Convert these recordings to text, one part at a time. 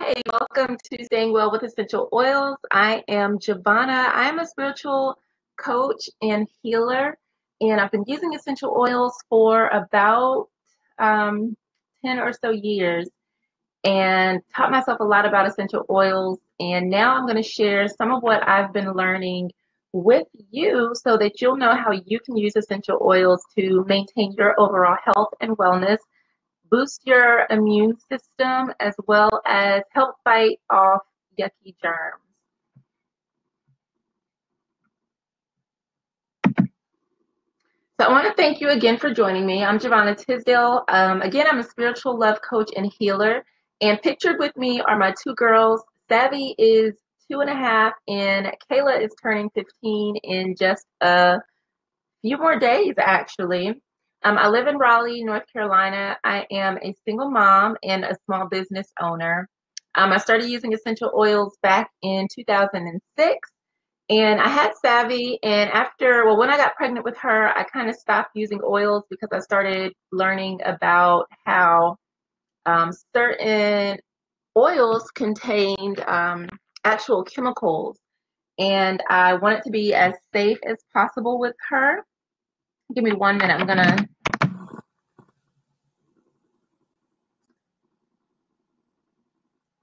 Hey, welcome to Staying Well with Essential Oils. I am Jovhannah. I am a spiritual coach and healer, and I've been using essential oils for about 10 or so years and taught myself a lot about essential oils. And now I'm going to share some of what I've been learning with you so that you'll know how you can use essential oils to maintain your overall health and wellness, boost your immune system, as well as help fight off yucky germs. So I want to thank you again for joining me. I'm Jovhannah Tisdale. Again, I'm a spiritual love coach and healer. And pictured with me are my two girls. Savvy is 2.5, and Kayla is turning 15 in just a few more days, actually. I live in Raleigh, North Carolina. I am a single mom and a small business owner. I started using essential oils back in 2006, and I had Savvy. And when I got pregnant with her, I kind of stopped using oils because I started learning about how certain oils contained actual chemicals, and I wanted to be as safe as possible with her. Give me 1 minute. I'm gonna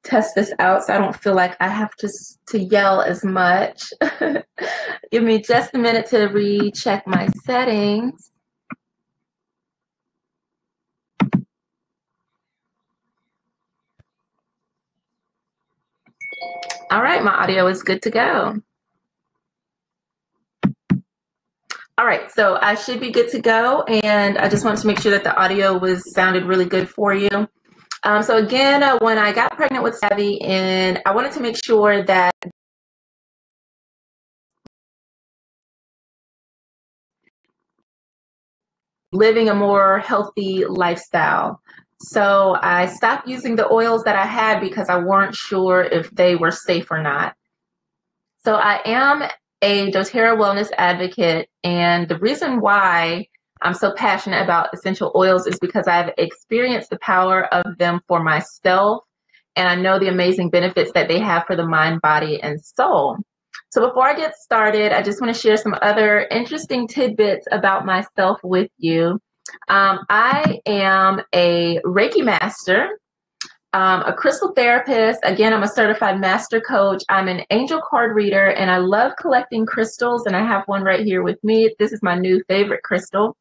test this out so I don't feel like I have to yell as much. Give me just a minute to recheck my settings. All right, my audio is good to go. All right, so I should be good to go, and I just wanted to make sure that the audio sounded really good for you. So again, when I got pregnant with Savvy, and I wanted to make sure that living a more healthy lifestyle. So I stopped using the oils that I had because I weren't sure if they were safe or not. So I am a doTERRA wellness advocate, and the reason why I'm so passionate about essential oils is because I've experienced the power of them for myself, and I know the amazing benefits that they have for the mind, body, and soul. So before I get started, I just want to share some other interesting tidbits about myself with you. I am a Reiki master, a crystal therapist. Again, I'm a certified master coach. I'm an angel card reader, and I love collecting crystals, and I have one right here with me. This is my new favorite crystal.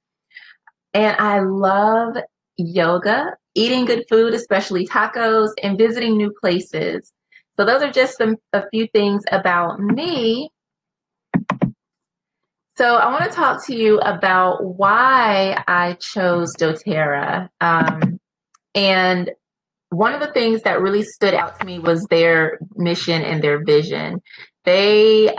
And I love yoga, eating good food, especially tacos, and visiting new places. So those are just a few things about me. So I want to talk to you about why I chose doTERRA. And one of the things that really stood out to me was their mission and their vision. They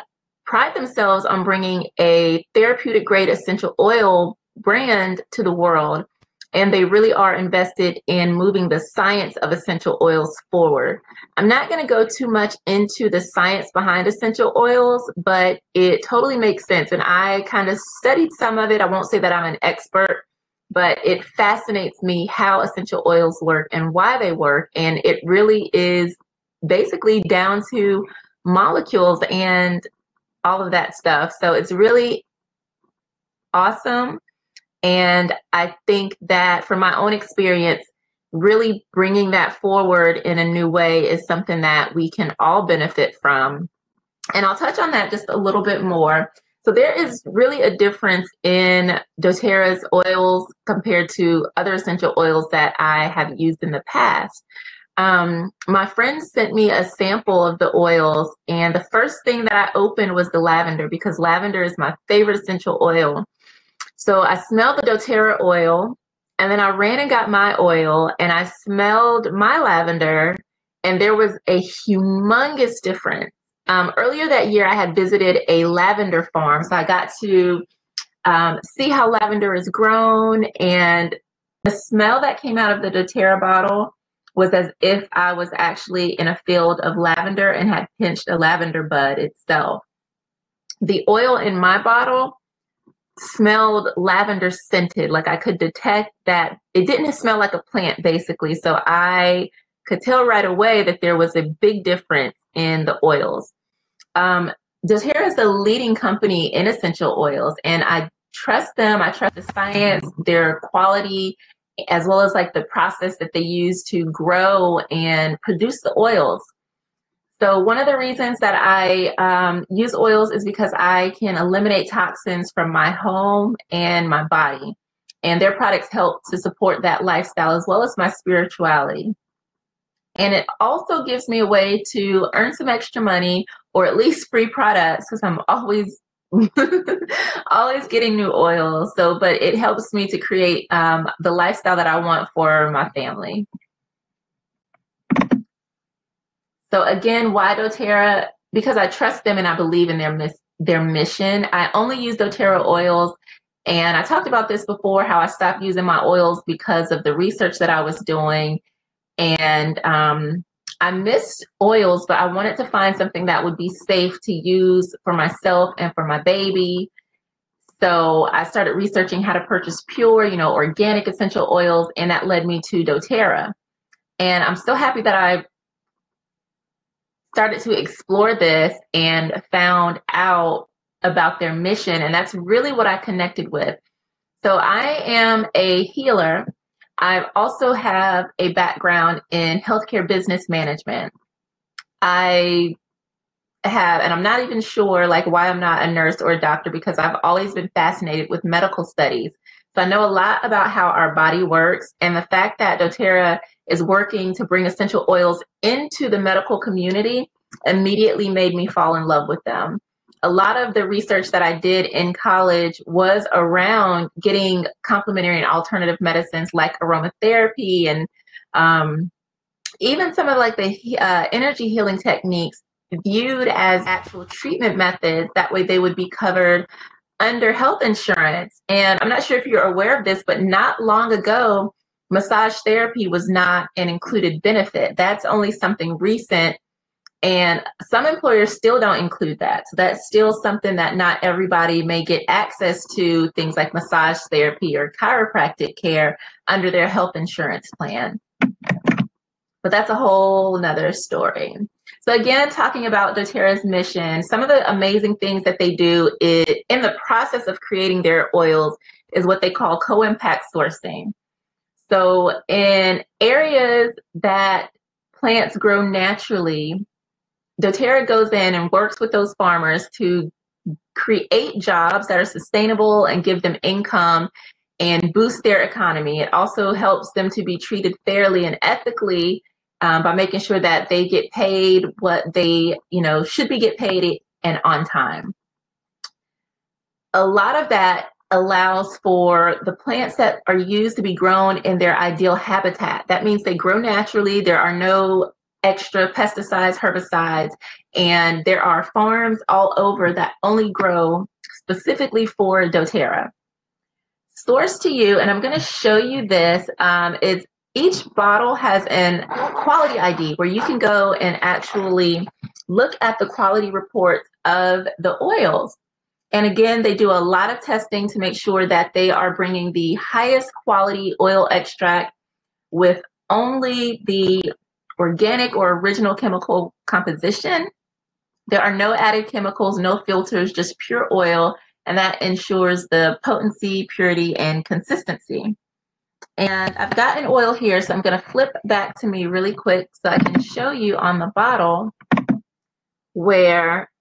pride themselves on bringing a therapeutic grade essential oil brand to the world, and they really are invested in moving the science of essential oils forward. I'm not going to go too much into the science behind essential oils, but it totally makes sense, and I kind of studied some of it. I won't say that I'm an expert, but it fascinates me how essential oils work and why they work, and it really is basically down to molecules and all of that stuff. So it's really awesome. And I think that from my own experience, really bringing that forward in a new way is something that we can all benefit from. And I'll touch on that just a little bit more. So there is really a difference in doTERRA's oils compared to other essential oils that I have used in the past. My friend sent me a sample of the oils, and the first thing that I opened was the lavender, because lavender is my favorite essential oil. So I smelled the doTERRA oil, and then I ran and got my oil, and I smelled my lavender, and there was a humongous difference. Earlier that year, I had visited a lavender farm, so I got to see how lavender is grown, and the smell that came out of the doTERRA bottle was as if I was actually in a field of lavender and had pinched a lavender bud itself. The oil in my bottle smelled lavender scented, like I could detect that it didn't smell like a plant, basically. So I could tell right away that there was a big difference in the oils. doTERRA is the leading company in essential oils, and I trust them. I trust the science, their quality, as well as like the process that they use to grow and produce the oils. So one of the reasons that I use oils is because I can eliminate toxins from my home and my body. And their products help to support that lifestyle as well as my spirituality. And it also gives me a way to earn some extra money, or at least free products, because I'm always always getting new oils. So, but it helps me to create the lifestyle that I want for my family. So again, why doTERRA? Because I trust them and I believe in their mission. I only use doTERRA oils. And I talked about this before, how I stopped using my oils because of the research that I was doing. And I missed oils, but I wanted to find something that would be safe to use for myself and for my baby. So I started researching how to purchase pure, organic essential oils, and that led me to doTERRA. And I'm so happy that I started to explore this and found out about their mission, and that's really what I connected with. So I am a healer. I also have a background in healthcare business management. I have, and I'm not even sure why I'm not a nurse or a doctor, because I've always been fascinated with medical studies. So I know a lot about how our body works, and the fact that doTERRA is working to bring essential oils into the medical community immediately made me fall in love with them. A lot of the research that I did in college was around getting complementary and alternative medicines like aromatherapy, and even some of the energy healing techniques viewed as actual treatment methods. That way they would be covered under health insurance. And I'm not sure if you're aware of this, but not long ago, massage therapy was not an included benefit. That's only something recent. And some employers still don't include that. So that's still something that not everybody may get access to, things like massage therapy or chiropractic care under their health insurance plan. But that's a whole nother story. So again, talking about doTERRA's mission, some of the amazing things that they do in the process of creating their oils is what they call co-impact sourcing. So in areas that plants grow naturally, doTERRA goes in and works with those farmers to create jobs that are sustainable and give them income and boost their economy. It also helps them to be treated fairly and ethically by making sure that they get paid what they should be get paid and on time. A lot of that allows for the plants that are used to be grown in their ideal habitat. That means they grow naturally. There are no extra pesticides, herbicides, and there are farms all over that only grow specifically for doTERRA. Sourced to you, and I'm going to show you this, is each bottle has an quality ID where you can go and actually look at the quality reports of the oils. And again, they do a lot of testing to make sure that they are bringing the highest quality oil extract with only the organic or original chemical composition. There are no added chemicals, no filters, just pure oil, and that ensures the potency, purity, and consistency. And I've got an oil here, so I'm going to flip back to me really quick so I can show you on the bottle where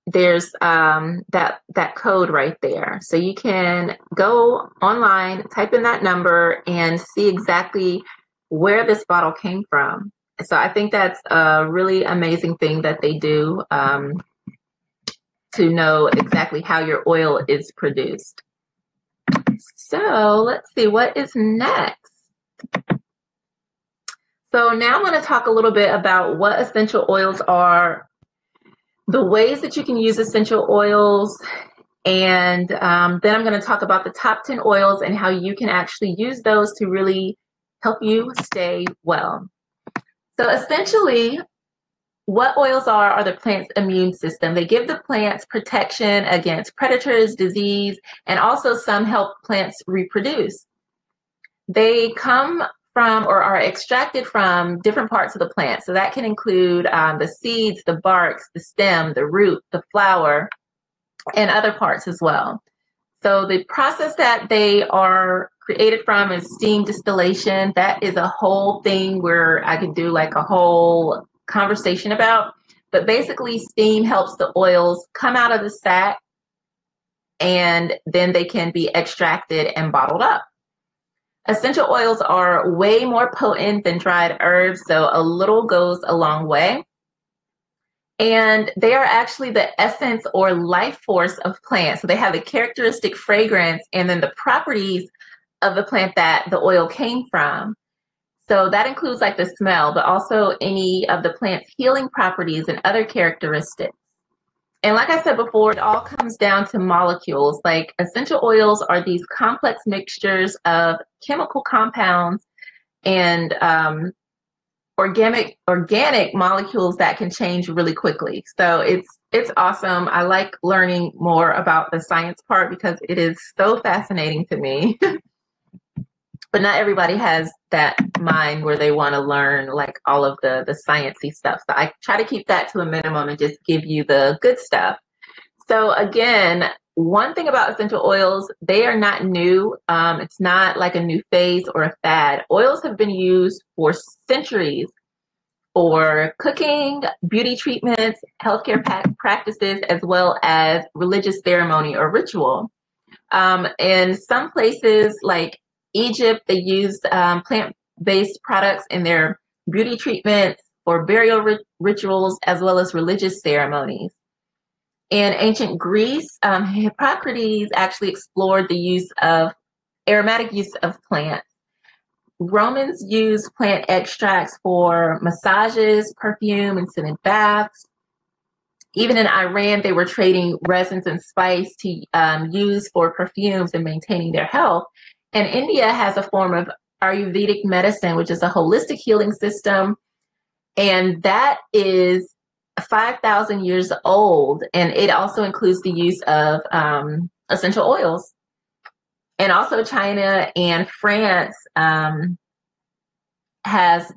there's that code right there. So you can go online, type in that number, and see exactly where this bottle came from. So I think that's a really amazing thing that they do to know exactly how your oil is produced. So let's see, what is next? So now I'm going to talk a little bit about what essential oils are, the ways that you can use essential oils, and then I'm going to talk about the top 10 oils and how you can actually use those to really help you stay well. So essentially, what oils are the plant's immune system. They give the plants protection against predators, disease, and also some help plants reproduce. They come from or are extracted from different parts of the plant. So that can include the seeds, the barks, the stem, the root, the flower, and other parts as well. So the process that they are created from is steam distillation. That is a whole thing where I could do like a whole conversation about. But basically, steam helps the oils come out of the sac, and then they can be extracted and bottled up. Essential oils are way more potent than dried herbs, so a little goes a long way. And they are actually the essence or life force of plants. So they have the characteristic fragrance and then the properties of the plant that the oil came from. So that includes like the smell, but also any of the plant's healing properties and other characteristics. And like I said before, it all comes down to molecules. Like essential oils are these complex mixtures of chemical compounds and organic molecules that can change really quickly. So it's awesome. I like learning more about the science part because it is so fascinating to me. But not everybody has that mind where they want to learn like all of the sciencey stuff. So I try to keep that to a minimum and just give you the good stuff. So again, one thing about essential oils, they are not new. It's not like a new phase or a fad. Oils have been used for centuries for cooking, beauty treatments, healthcare practices, as well as religious ceremony or ritual. In some places like Egypt, they used plant-based products in their beauty treatments for burial rituals as well as religious ceremonies. In ancient Greece, Hippocrates actually explored the aromatic use of plants. Romans used plant extracts for massages, perfume, and scented baths. Even in Iran, they were trading resins and spice to use for perfumes and maintaining their health. And India has a form of Ayurvedic medicine, which is a holistic healing system. And that is 5,000 years old. And it also includes the use of essential oils. And also China and France has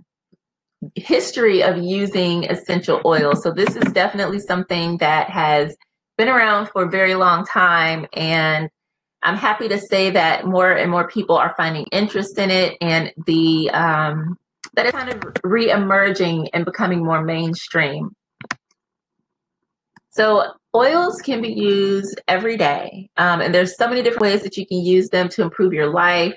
history of using essential oils. So this is definitely something that has been around for a very long time. And I'm happy to say that more and more people are finding interest in it, and that it's kind of re-emerging and becoming more mainstream. So oils can be used every day, and there's so many different ways that you can use them to improve your life.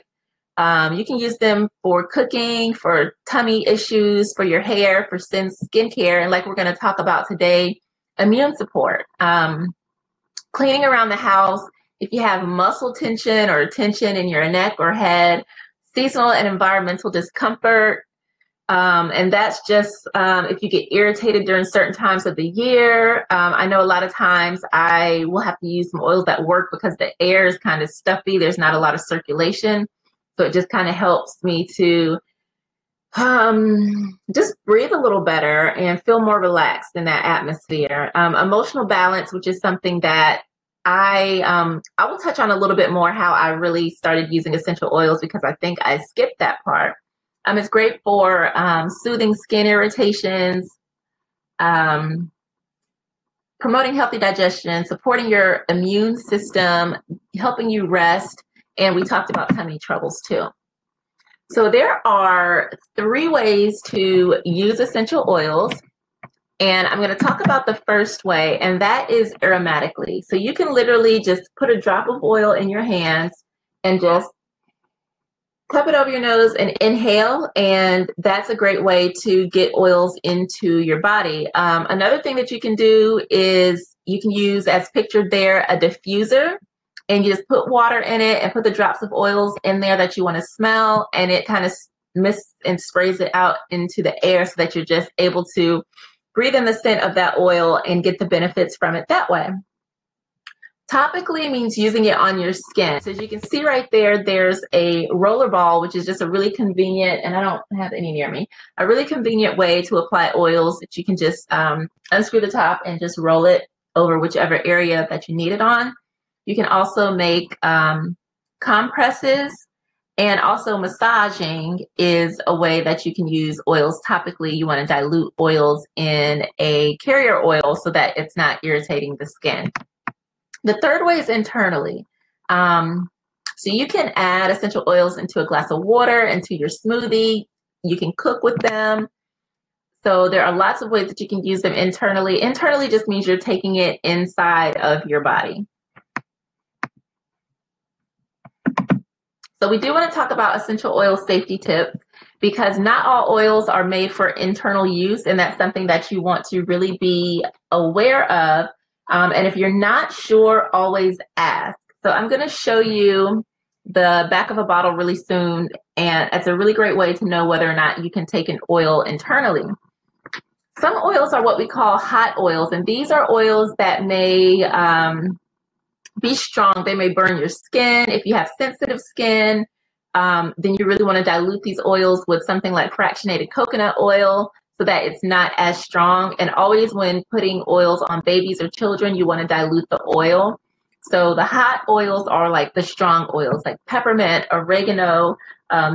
You can use them for cooking, for tummy issues, for your hair, for skincare, and like we're going to talk about today, immune support, cleaning around the house. If you have muscle tension or tension in your neck or head, seasonal and environmental discomfort, and that's just if you get irritated during certain times of the year. I know a lot of times I will have to use some oils at work because the air is kind of stuffy. There's not a lot of circulation. So it just kind of helps me to just breathe a little better and feel more relaxed in that atmosphere. Emotional balance, which is something that I will touch on a little bit more, how I really started using essential oils because I think I skipped that part. It's great for soothing skin irritations, promoting healthy digestion, supporting your immune system, helping you rest, and we talked about tummy troubles too. So there are 3 ways to use essential oils. And I'm going to talk about the first way, and that is aromatically. So you can literally just put a drop of oil in your hands and just cup it over your nose and inhale. And that's a great way to get oils into your body. Another thing that you can do is you can use, as pictured there, a diffuser. And you just put water in it and put the drops of oils in there that you want to smell. And it kind of mists and sprays it out into the air so that you're just able to breathe in the scent of that oil and get the benefits from it that way. Topically means using it on your skin. So as you can see right there, there's a roller ball, which is just a really convenient, and I don't have any near me, a really convenient way to apply oils that you can just unscrew the top and just roll it over whichever area that you need it on. You can also make compresses And also massaging is a way that you can use oils topically. You want to dilute oils in a carrier oil so that it's not irritating the skin. The third way is internally. So you can add essential oils into a glass of water, into your smoothie. You can cook with them. So there are lots of ways that you can use them internally. Internally just means you're taking it inside of your body. So we do want to talk about essential oil safety tips, because not all oils are made for internal use, and that's something that you want to really be aware of. And if you're not sure, always ask. So I'm going to show you the back of a bottle really soon, and it's a really great way to know whether or not you can take an oil internally. Some oils are what we call hot oils, and these are oils that may be strong. They may burn your skin. If you have sensitive skin, then you really want to dilute these oils with something like fractionated coconut oil so that it's not as strong. And always when putting oils on babies or children, you want to dilute the oil. So the hot oils are like the strong oils, like peppermint, oregano.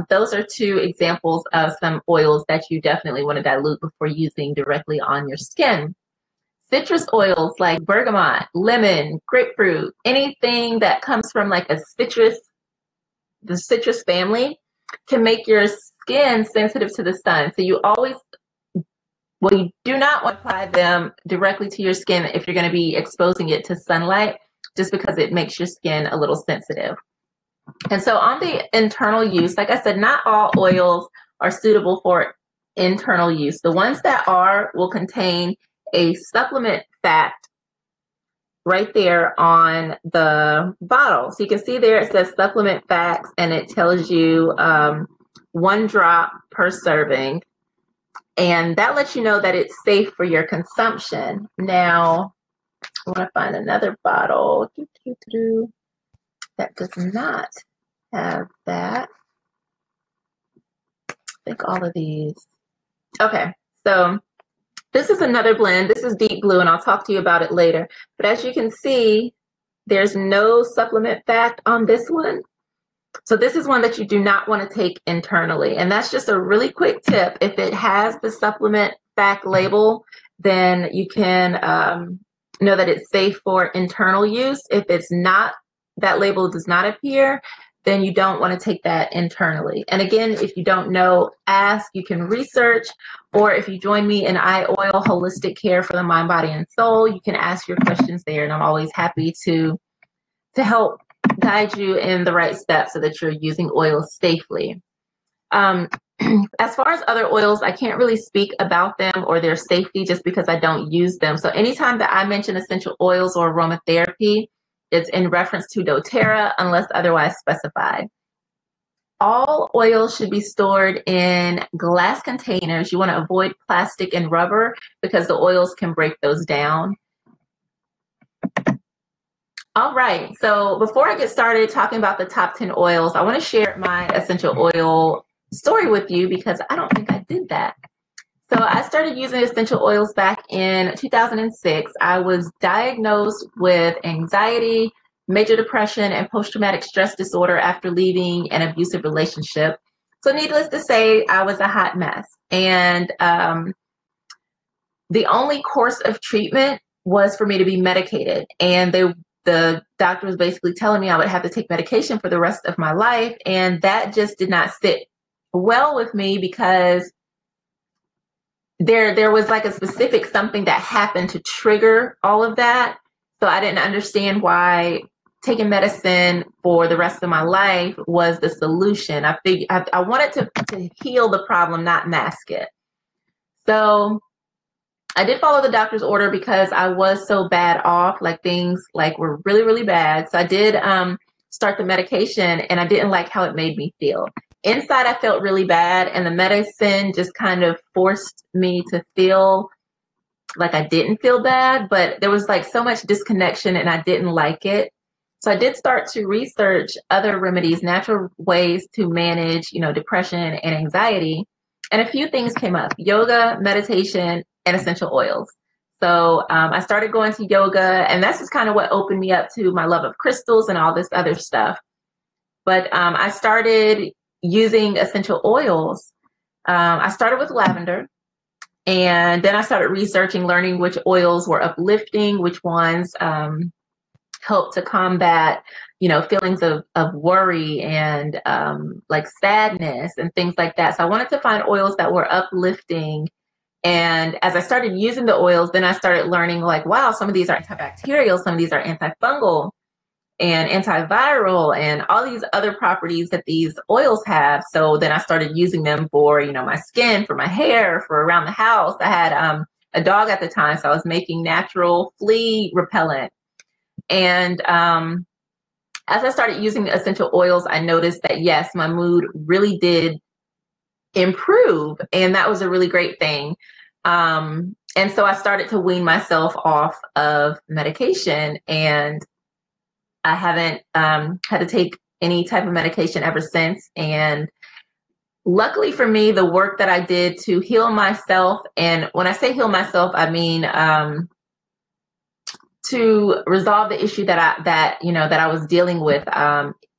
Those are two examples of some oils that you definitely want to dilute before using directly on your skin. Citrus oils like bergamot, lemon, grapefruit, anything that comes from like a citrus, the citrus family, can make your skin sensitive to the sun. So you always, well, you do not want to apply them directly to your skin if you're going to be exposing it to sunlight, just because it makes your skin a little sensitive. And so on the internal use, like I said, not all oils are suitable for internal use. The ones that are will contain a supplement fact right there on the bottle. So you can see there it says supplement facts, and it tells you 1 drop per serving. And that lets you know that it's safe for your consumption. Now, I want to find another bottle that does not have that. I think all of these. Okay, so this is another blend. This is deep blue, and I'll talk to you about it later. But as you can see, there's no supplement fact on this one. So this is one that you do not want to take internally. And that's just a really quick tip. If it has the supplement fact label, then you can know that it's safe for internal use. If it's not, that label does not appear, then you don't want to take that internally. And again, if you don't know, ask. You can research, or if you join me in I Oil Holistic Care for the Mind, Body, and Soul, you can ask your questions there, and I'm always happy to help guide you in the right steps so that you're using oils safely. As far as other oils, I can't really speak about them or their safety just because I don't use them. So anytime that I mention essential oils or aromatherapy, it's in reference to doTERRA unless otherwise specified. All oils should be stored in glass containers. You want to avoid plastic and rubber because the oils can break those down. All right, so before I get started talking about the top 10 oils, I want to share my essential oil story with you because I don't think I did that. So I started using essential oils back in 2006. I was diagnosed with anxiety, major depression, and post-traumatic stress disorder after leaving an abusive relationship. So needless to say, I was a hot mess. And the only course of treatment was for me to be medicated. And the doctor was basically telling me I would have to take medication for the rest of my life. And that just did not sit well with me because there was like a specific something that happened to trigger all of that. So I didn't understand why taking medicine for the rest of my life was the solution. I wanted to heal the problem, not mask it. So I did follow the doctor's order because I was so bad off, like things like were really, really bad. So I did start the medication, and I didn't like how it made me feel. Inside, I felt really bad, and the medicine just kind of forced me to feel like I didn't feel bad, but there was like so much disconnection, and I didn't like it. So I did start to research other remedies, natural ways to manage, depression and anxiety. And a few things came up: yoga, meditation, and essential oils. So I started going to yoga, and that's just kind of what opened me up to my love of crystals and all this other stuff. But I started using essential oils. I started with lavender, and then I started researching, learning which oils were uplifting, which ones help to combat, feelings of worry and like sadness and things like that. So I wanted to find oils that were uplifting. And as I started using the oils, then I started learning like, wow, some of these are antibacterial, some of these are antifungal and antiviral and all these other properties that these oils have. So then I started using them for, my skin, for my hair, for around the house. I had a dog at the time, so I was making natural flea repellent. And as I started using the essential oils, I noticed that, yes, my mood really did improve. And that was a really great thing. And so I started to wean myself off of medication, and I haven't had to take any type of medication ever since. And luckily for me, the work that I did to heal myself, and when I say heal myself, I mean to resolve the issue that I was dealing with.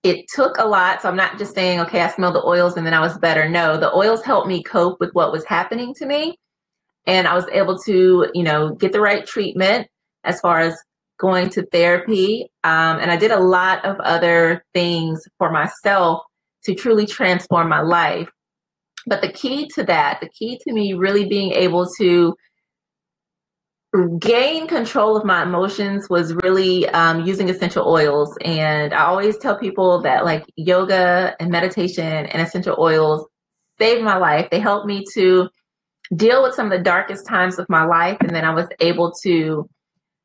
It took a lot. So I'm not just saying, okay, I smelled the oils and then I was better. No, the oils helped me cope with what was happening to me. And I was able to, get the right treatment as far as going to therapy. And I did a lot of other things for myself to truly transform my life. But the key to me really being able to gain control of my emotions was really using essential oils. And I always tell people that like yoga and meditation and essential oils saved my life. They helped me to deal with some of the darkest times of my life. And then I was able to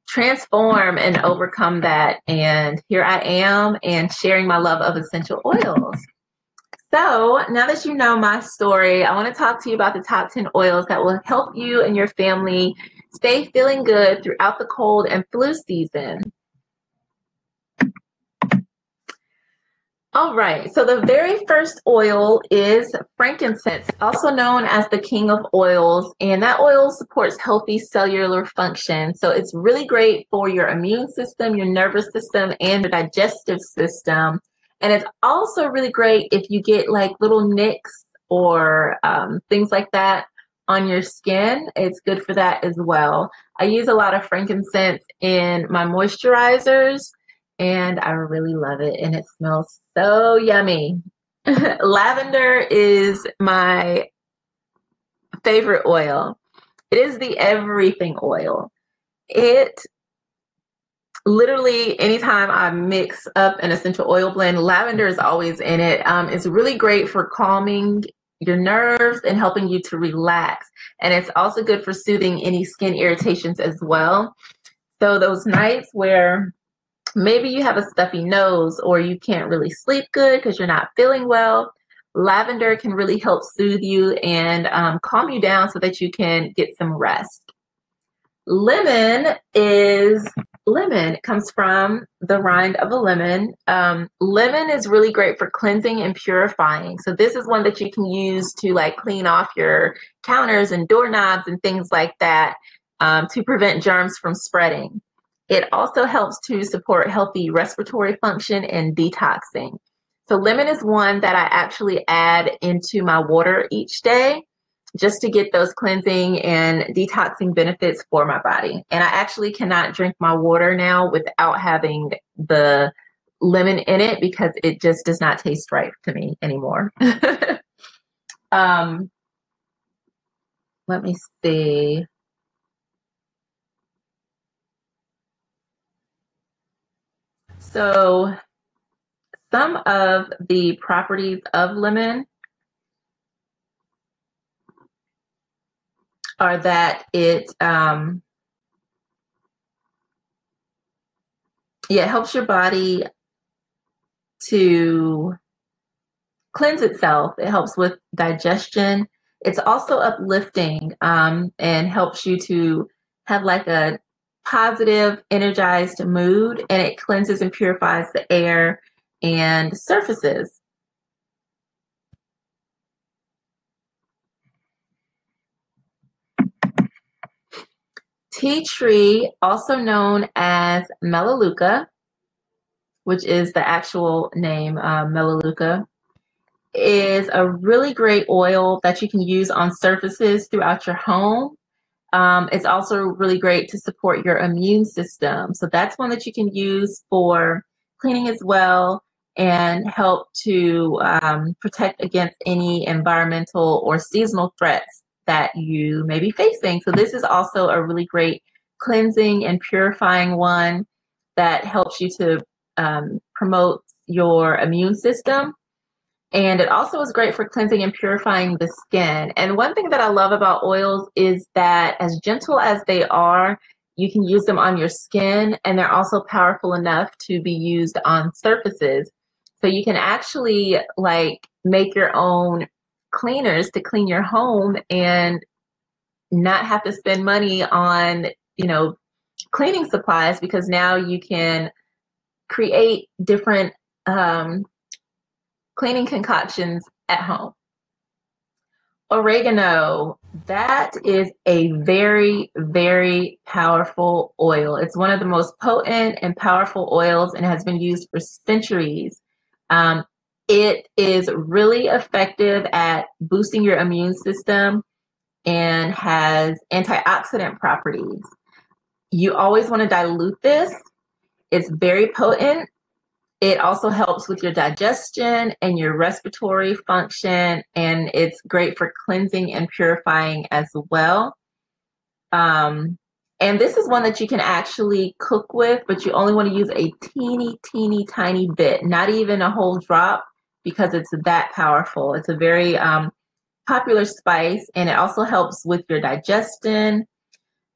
transform and overcome that. And here I am and sharing my love of essential oils. So now that you know my story, I want to talk to you about the top 10 oils that will help you and your family stay feeling good throughout the cold and flu season. All right, so the very first oil is frankincense, also known as the king of oils, and that oil supports healthy cellular function. So it's really great for your immune system, your nervous system, and your digestive system. And it's also really great if you get like little nicks or things like that on your skin. It's good for that as well. I use a lot of frankincense in my moisturizers, and I really love it, and it smells so yummy. Lavender is my favorite oil. It is the everything oil. It literally, anytime I mix up an essential oil blend, lavender is always in it. It's really great for calming your nerves and helping you to relax. And it's also good for soothing any skin irritations as well. So those nights where maybe you have a stuffy nose or you can't really sleep good because you're not feeling well, lavender can really help soothe you and calm you down so that you can get some rest. Lemon. It comes from the rind of a lemon. Lemon is really great for cleansing and purifying. So this is one that you can use to like clean off your counters and doorknobs and things like that to prevent germs from spreading. It also helps to support healthy respiratory function and detoxing. So lemon is one that I actually add into my water each day just to get those cleansing and detoxing benefits for my body. And I actually cannot drink my water now without having the lemon in it because it just does not taste right to me anymore. Let me see. So some of the properties of lemon are that it helps your body to cleanse itself. It helps with digestion. It's also uplifting and helps you to have like a positive, energized mood, and it cleanses and purifies the air and surfaces. Tea tree, also known as melaleuca, which is the actual name, Melaleuca, is a really great oil that you can use on surfaces throughout your home. It's also really great to support your immune system. So that's one that you can use for cleaning as well and help to protect against any environmental or seasonal threats that you may be facing. So this is also a really great cleansing and purifying one that helps you to promote your immune system. And it also is great for cleansing and purifying the skin. And one thing that I love about oils is that as gentle as they are, you can use them on your skin, and they're also powerful enough to be used on surfaces. So you can actually like make your own cleaners to clean your home and not have to spend money on, you know, cleaning supplies, because now you can create different cleaning concoctions at home. Oregano, that is a very, very powerful oil. It's one of the most potent and powerful oils and has been used for centuries. It is really effective at boosting your immune system and has antioxidant properties. You always want to dilute this. It's very potent. It also helps with your digestion and your respiratory function, and it's great for cleansing and purifying as well. And this is one that you can actually cook with, but you only want to use a teeny tiny bit, not even a whole drop, because it's that powerful. It's a very popular spice, and it also helps with your digestion.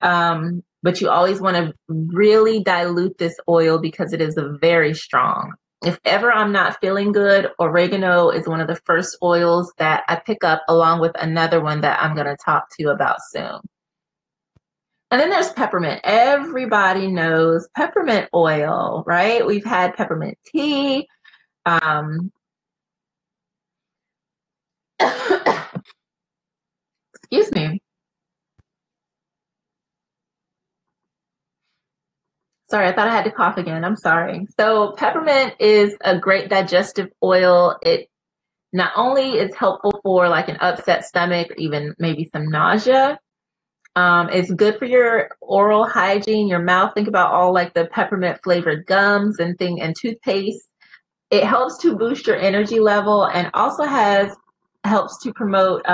But you always want to really dilute this oil because it is very strong. If ever I'm not feeling good, oregano is one of the first oils that I pick up, along with another one that I'm going to talk to you about soon. And then there's peppermint. Everybody knows peppermint oil, right? We've had peppermint tea. Excuse me. Sorry, I thought I had to cough again. I'm sorry. So peppermint is a great digestive oil. It not only is helpful for like an upset stomach or even maybe some nausea, it's good for your oral hygiene, your mouth. Think about all like the peppermint flavored gums and toothpaste. It helps to boost your energy level and also helps to promote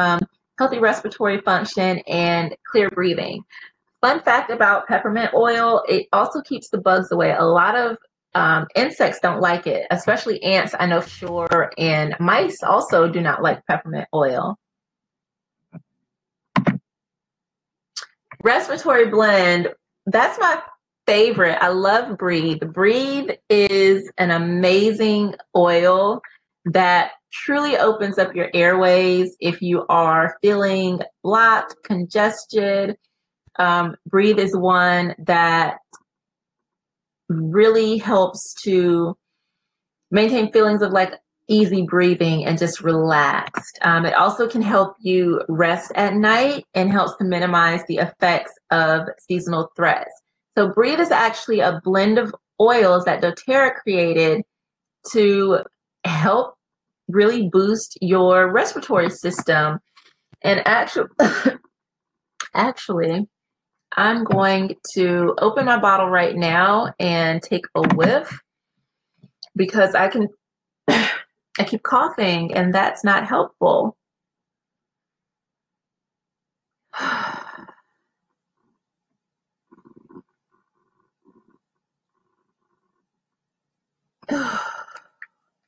healthy respiratory function and clear breathing. Fun fact about peppermint oil, it also keeps the bugs away. A lot of insects don't like it, especially ants, I know for sure, and mice also do not like peppermint oil. Respiratory blend, that's my favorite. I love Breathe. Breathe is an amazing oil that truly opens up your airways if you are feeling blocked, congested. Breathe is one that really helps to maintain feelings of like easy breathing and just relaxed. It also can help you rest at night and helps to minimize the effects of seasonal threats. So Breathe is actually a blend of oils that doTERRA created to help really boost your respiratory system. And actually, I'm going to open my bottle right now and take a whiff because I keep coughing and that's not helpful.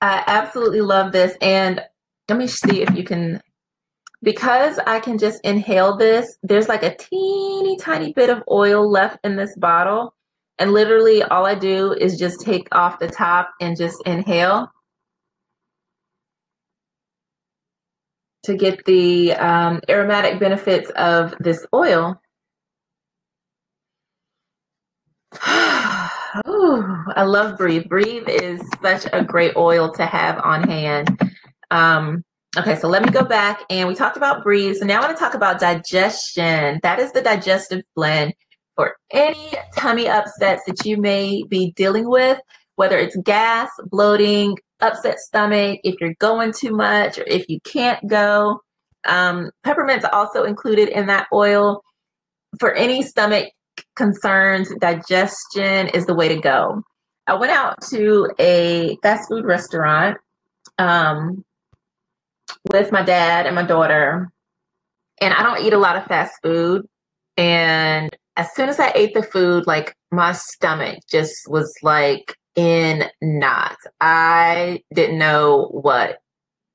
I absolutely love this, and let me see if you can, because I can just inhale this, there's like a teeny tiny bit of oil left in this bottle, and literally all I do is just take off the top and just inhale to get the aromatic benefits of this oil. Ooh, I love Breathe. Breathe is such a great oil to have on hand. Okay, so let me go back, and we talked about Breathe. So now I want to talk about digestion. That is the digestive blend for any tummy upsets that you may be dealing with. whether it's gas, bloating, upset stomach, if you're going too much, or if you can't go. Peppermint's also included in that oil. For any stomach concerns, digestion is the way to go. I went out to a fast food restaurant with my dad and my daughter, and I don't eat a lot of fast food. And as soon as I ate the food, like my stomach just was like in knots. I didn't know what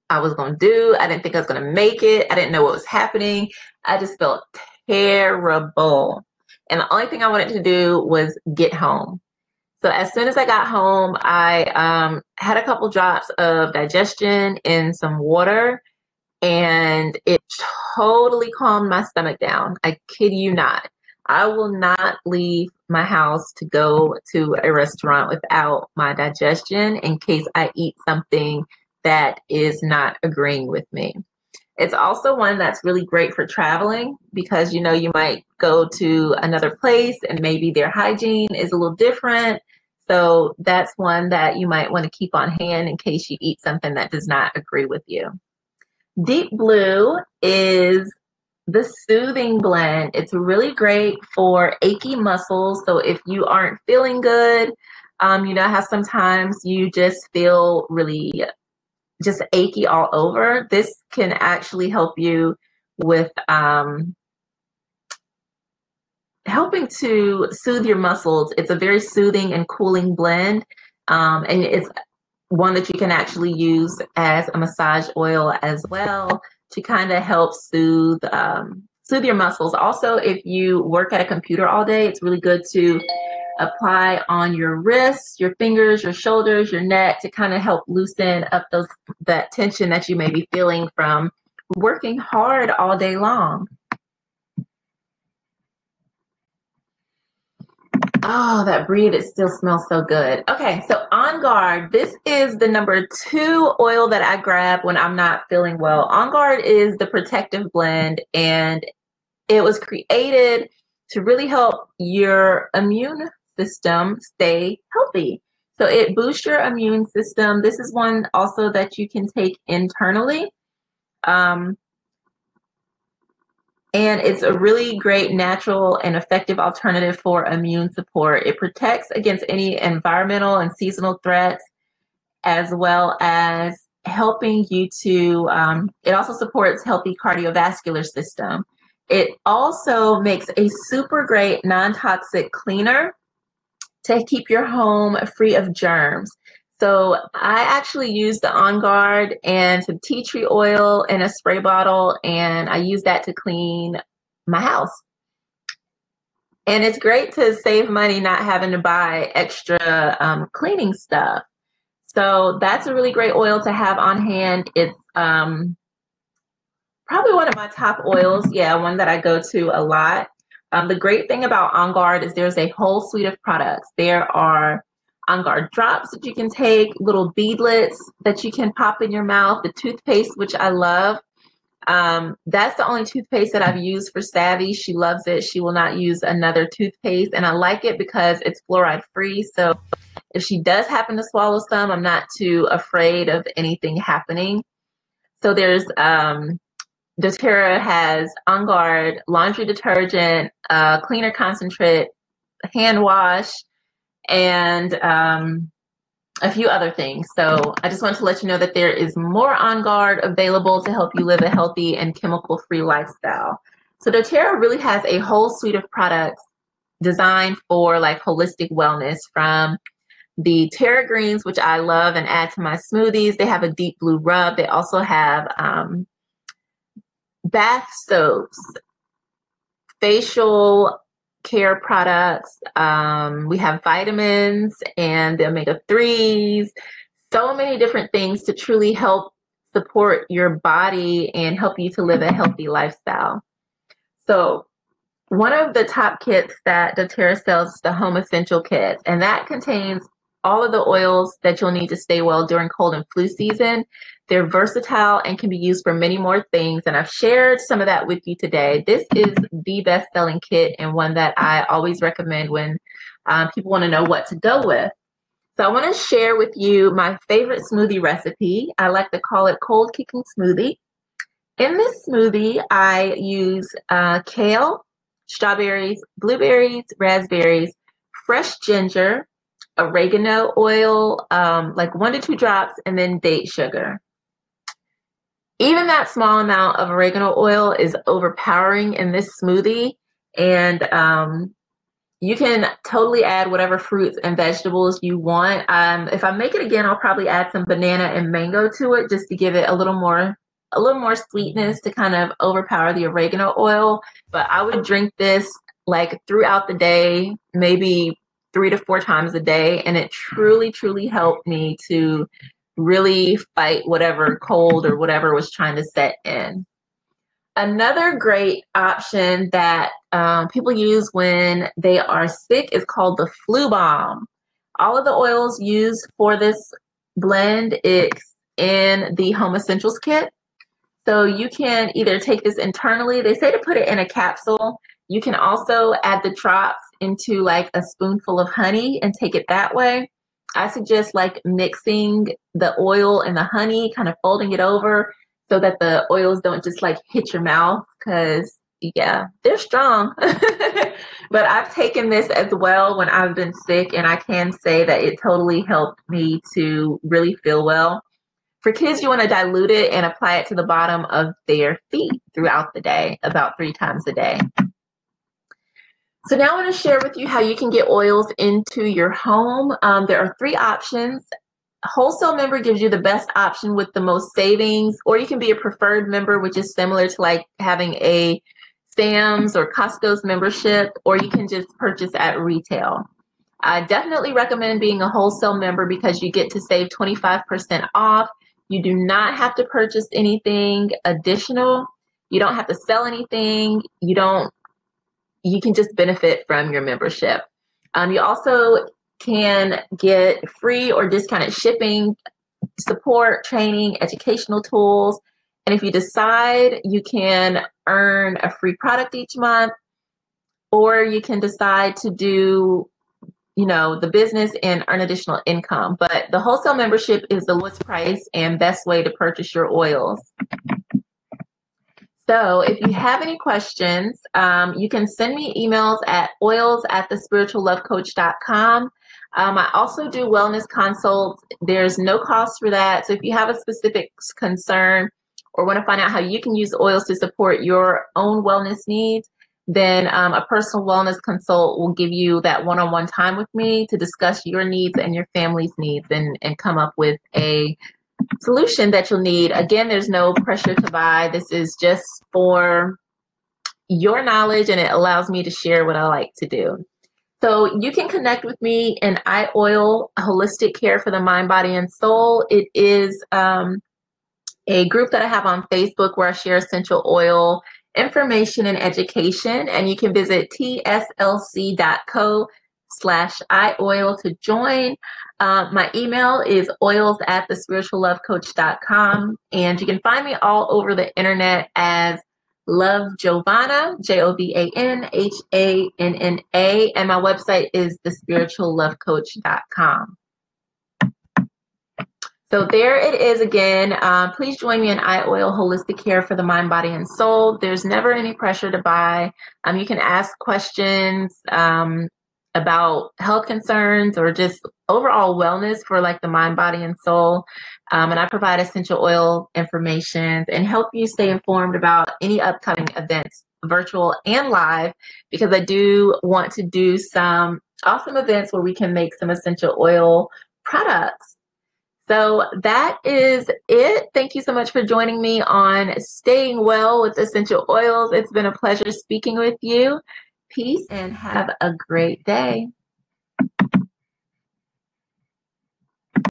I was going to do. I didn't think I was going to make it. I didn't know what was happening. I just felt terrible. And the only thing I wanted to do was get home. So as soon as I got home, I had a couple drops of digestion in some water, and it totally calmed my stomach down. I kid you not. I will not leave my house to go to a restaurant without my digestion in case I eat something that is not agreeing with me. It's also one that's really great for traveling because, you know, you might go to another place and maybe their hygiene is a little different. So that's one that you might want to keep on hand in case you eat something that does not agree with you. Deep Blue is the soothing blend. It's really great for achy muscles. So if you aren't feeling good, you know how sometimes you just feel really just achy all over. This can actually help you with helping to soothe your muscles. It's a very soothing and cooling blend. And it's one that you can actually use as a massage oil as well to kind of help soothe your muscles. Also, if you work at a computer all day, it's really good to apply on your wrists, your fingers, your shoulders, your neck to kind of help loosen up that tension that you may be feeling from working hard all day long. Oh, that breathe, it still smells so good. Okay, so On Guard, this is the number 2 oil that I grab when I'm not feeling well. On Guard is the protective blend, and it was created to really help your immune system stay healthy. So it boosts your immune system. This is one also that you can take internally. And it's a really great natural and effective alternative for immune support. It protects against any environmental and seasonal threats, as well as helping you to, it also supports healthy cardiovascular system. It also makes a super great non-toxic cleaner to keep your home free of germs. So I actually use the On Guard and some tea tree oil in a spray bottle, and I use that to clean my house. And it's great to save money not having to buy extra cleaning stuff. So that's a really great oil to have on hand. It's probably one of my top oils. Yeah, one that I go to a lot. The great thing about On Guard is there's a whole suite of products. There are On Guard drops that you can take, little beadlets that you can pop in your mouth, the toothpaste, which I love. That's the only toothpaste that I've used for Savvy. She loves it. She will not use another toothpaste, and I like it because it's fluoride free. So if she does happen to swallow some, I'm not too afraid of anything happening. So there's doTERRA has On Guard laundry detergent, cleaner concentrate, hand wash, and a few other things. So I just want to let you know that there is more On Guard available to help you live a healthy and chemical-free lifestyle. So doTERRA really has a whole suite of products designed for like holistic wellness, from the Terra Greens, which I love and add to my smoothies. They have a Deep Blue rub. They also have bath soaps, facial care products. We have vitamins and the omega-3s, so many different things to truly help support your body and help you to live a healthy lifestyle. So one of the top kits that doTERRA sells is the Home Essential Kit, and that contains all of the oils that you'll need to stay well during cold and flu season. They're versatile and can be used for many more things, and I've shared some of that with you today. This is the best-selling kit and one that I always recommend when people want to know what to go with. So I want to share with you my favorite smoothie recipe. I like to call it cold kicking smoothie. In this smoothie, I use kale, strawberries, blueberries, raspberries, fresh ginger, oregano oil, like 1 to 2 drops, and then date sugar. Even that small amount of oregano oil is overpowering in this smoothie, and you can totally add whatever fruits and vegetables you want. If I make it again, I'll probably add some banana and mango to it just to give it a little more sweetness to kind of overpower the oregano oil. But I would drink this like throughout the day, maybe 3 to 4 times a day, and it truly, truly helped me to really fight whatever cold or whatever was trying to set in. Another great option that people use when they are sick is called the flu bomb. All of the oils used for this blend is in the Home Essentials kit. So you can either take this internally. They say to put it in a capsule. You can also add the drops into like a spoonful of honey and take it that way. I suggest like mixing the oil and the honey, kind of folding it over so that the oils don't just like hit your mouth, because yeah, they're strong. But I've taken this as well when I've been sick, and I can say that it totally helped me to really feel well. For kids, you want to dilute it and apply it to the bottom of their feet throughout the day, about 3 times a day. So now I want to share with you how you can get oils into your home. There are 3 options. Wholesale member gives you the best option with the most savings, or you can be a preferred member, which is similar to like having a Sam's or Costco's membership, or you can just purchase at retail. I definitely recommend being a wholesale member because you get to save 25% off. You do not have to purchase anything additional. You don't have to sell anything. You can just benefit from your membership. You also can get free or discounted shipping, support, training, educational tools. And if you decide, you can earn a free product each month, or you can decide to do, the business and earn additional income. But the wholesale membership is the lowest price and best way to purchase your oils. So if you have any questions, you can send me emails at oils@thespirituallovecoach.com. I also do wellness consults. There's no cost for that. So if you have a specific concern or want to find out how you can use oils to support your own wellness needs, then a personal wellness consult will give you that one-on-one time with me to discuss your needs and your family's needs and come up with a solution that you'll need. Again, there's no pressure to buy. This is just for your knowledge, and it allows me to share what I like to do. So you can connect with me in iOil Holistic Care for the Mind, Body, and Soul. It is a group that I have on Facebook where I share essential oil information and education, and you can visit tslc.co/iOil to join. My email is oils@thespirituallovecoach.com, and you can find me all over the internet as Love Jovhannah, Jovhannah, and my website is thespirituallovecoach.com. So there it is again. Please join me in iOil Holistic Care for the Mind, Body, and Soul. There's never any pressure to buy. You can ask questions about health concerns or just overall wellness for like the mind, body, and soul. And I provide essential oil information and help you stay informed about any upcoming events, virtual and live, because I do want to do some awesome events where we can make some essential oil products. So that is it. Thank you so much for joining me on Staying Well with Essential Oils. It's been a pleasure speaking with you. Peace and have a great day.